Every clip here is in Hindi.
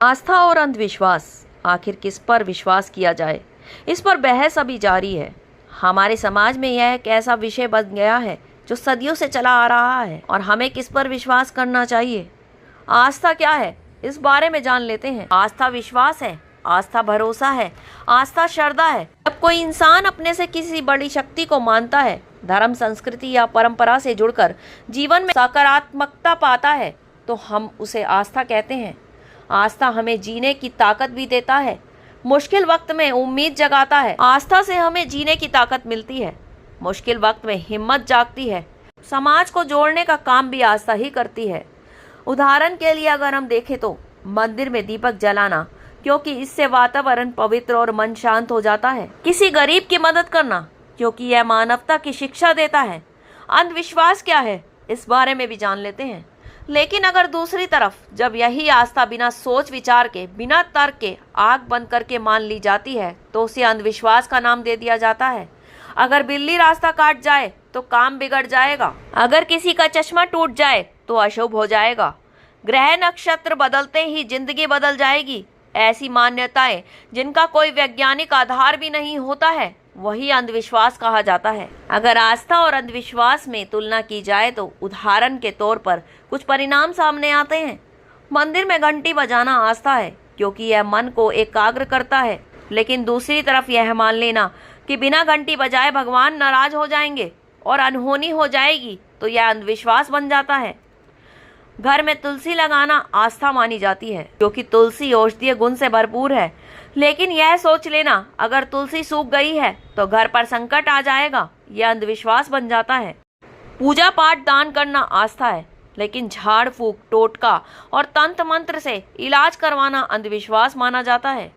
आस्था और अंधविश्वास, आखिर किस पर विश्वास किया जाए, इस पर बहस अभी जारी है। हमारे समाज में यह एक ऐसा विषय बन गया है जो सदियों से चला आ रहा है और हमें किस पर विश्वास करना चाहिए। आस्था क्या है, इस बारे में जान लेते हैं। आस्था विश्वास है, आस्था भरोसा है, आस्था श्रद्धा है। जब कोई इंसान अपने से किसी बड़ी शक्ति को मानता है, धर्म, संस्कृति या परंपरा से जुड़कर जीवन में सकारात्मकता पाता है, तो हम उसे आस्था कहते हैं। आस्था हमें जीने की ताकत भी देता है, मुश्किल वक्त में उम्मीद जगाता है। आस्था से हमें जीने की ताकत मिलती है, मुश्किल वक्त में हिम्मत जागती है। समाज को जोड़ने का काम भी आस्था ही करती है। उदाहरण के लिए अगर हम देखें तो मंदिर में दीपक जलाना, क्योंकि इससे वातावरण पवित्र और मन शांत हो जाता है। किसी गरीब की मदद करना, क्योंकि यह मानवता की शिक्षा देता है। अंधविश्वास क्या है, इस बारे में भी जान लेते हैं। लेकिन अगर दूसरी तरफ जब यही आस्था बिना सोच विचार के, बिना तर्क के आंख बंद करके मान ली जाती है, तो उसे अंधविश्वास का नाम दे दिया जाता है। अगर बिल्ली रास्ता काट जाए तो काम बिगड़ जाएगा, अगर किसी का चश्मा टूट जाए तो अशुभ हो जाएगा, ग्रह नक्षत्र बदलते ही जिंदगी बदल जाएगी, ऐसी मान्यताएं जिनका कोई वैज्ञानिक आधार भी नहीं होता है, वही अंधविश्वास कहा जाता है। अगर आस्था और अंधविश्वास में तुलना की जाए तो उदाहरण के तौर पर कुछ परिणाम सामने आते हैं। मंदिर में घंटी बजाना आस्था है, क्योंकि यह मन को एकाग्र करता है। लेकिन दूसरी तरफ यह मान लेना कि बिना घंटी बजाए भगवान नाराज हो जाएंगे और अनहोनी हो जाएगी, तो यह अंधविश्वास बन जाता है। घर में तुलसी लगाना आस्था मानी जाती है, क्योंकि तुलसी औषधीय गुण से भरपूर है। लेकिन यह सोच लेना अगर तुलसी सूख गई है तो घर पर संकट आ जाएगा, यह अंधविश्वास बन जाता है। पूजा पाठ दान करना आस्था है, लेकिन झाड़ फूक, टोटका और तंत्र मंत्र से इलाज करवाना अंधविश्वास माना जाता है।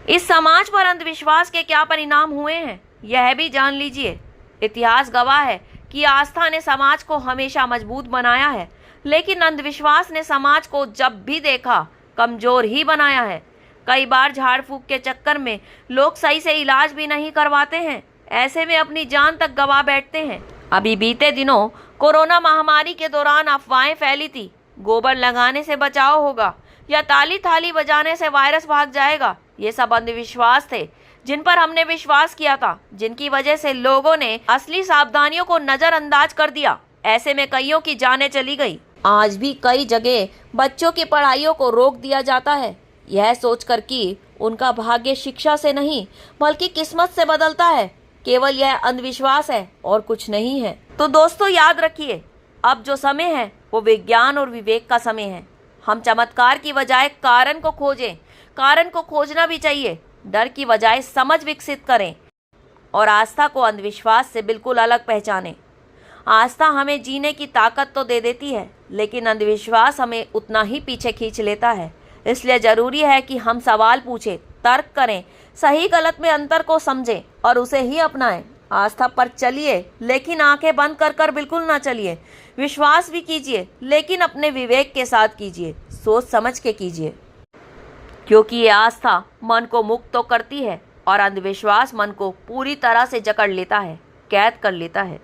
इस समाज पर अंधविश्वास के क्या परिणाम हुए हैं, यह भी जान लीजिए। इतिहास गवाह है कि आस्था ने समाज को हमेशा मजबूत बनाया है, लेकिन अंधविश्वास ने समाज को जब भी देखा कमजोर ही बनाया है। कई बार झाड़ फूक के चक्कर में लोग सही से इलाज भी नहीं करवाते हैं, ऐसे में अपनी जान तक गवा बैठते हैं। अभी बीते दिनों कोरोना महामारी के दौरान अफवाहें फैली थी, गोबर लगाने से बचाव होगा या ताली थाली बजाने से वायरस भाग जाएगा। ये सब अंधविश्वास थे जिन पर हमने विश्वास किया था, जिनकी वजह से लोगों ने असली सावधानियों को नजरअंदाज कर दिया। ऐसे में कईयों की जानें चली गई। आज भी कई जगह बच्चों की पढ़ाइयों को रोक दिया जाता है, यह सोचकर कि उनका भाग्य शिक्षा से नहीं बल्कि किस्मत से बदलता है। केवल यह अंधविश्वास है और कुछ नहीं है। तो दोस्तों याद रखिए, अब जो समय है वो विज्ञान और विवेक का समय है। हम चमत्कार की बजाय कारण को खोजें, कारण को खोजना भी चाहिए। डर की बजाय समझ विकसित करें और आस्था को अंधविश्वास से बिल्कुल अलग पहचानें। आस्था हमें जीने की ताकत तो दे देती है, लेकिन अंधविश्वास हमें उतना ही पीछे खींच लेता है। इसलिए जरूरी है कि हम सवाल पूछें, तर्क करें, सही गलत में अंतर को समझें और उसे ही अपनाएं। आस्था पर चलिए, लेकिन आंखें बंद कर कर बिल्कुल ना चलिए। विश्वास भी कीजिए, लेकिन अपने विवेक के साथ कीजिए, सोच समझ के कीजिए, क्योंकि ये आस्था मन को मुक्त तो करती है और अंधविश्वास मन को पूरी तरह से जकड़ लेता है, कैद कर लेता है।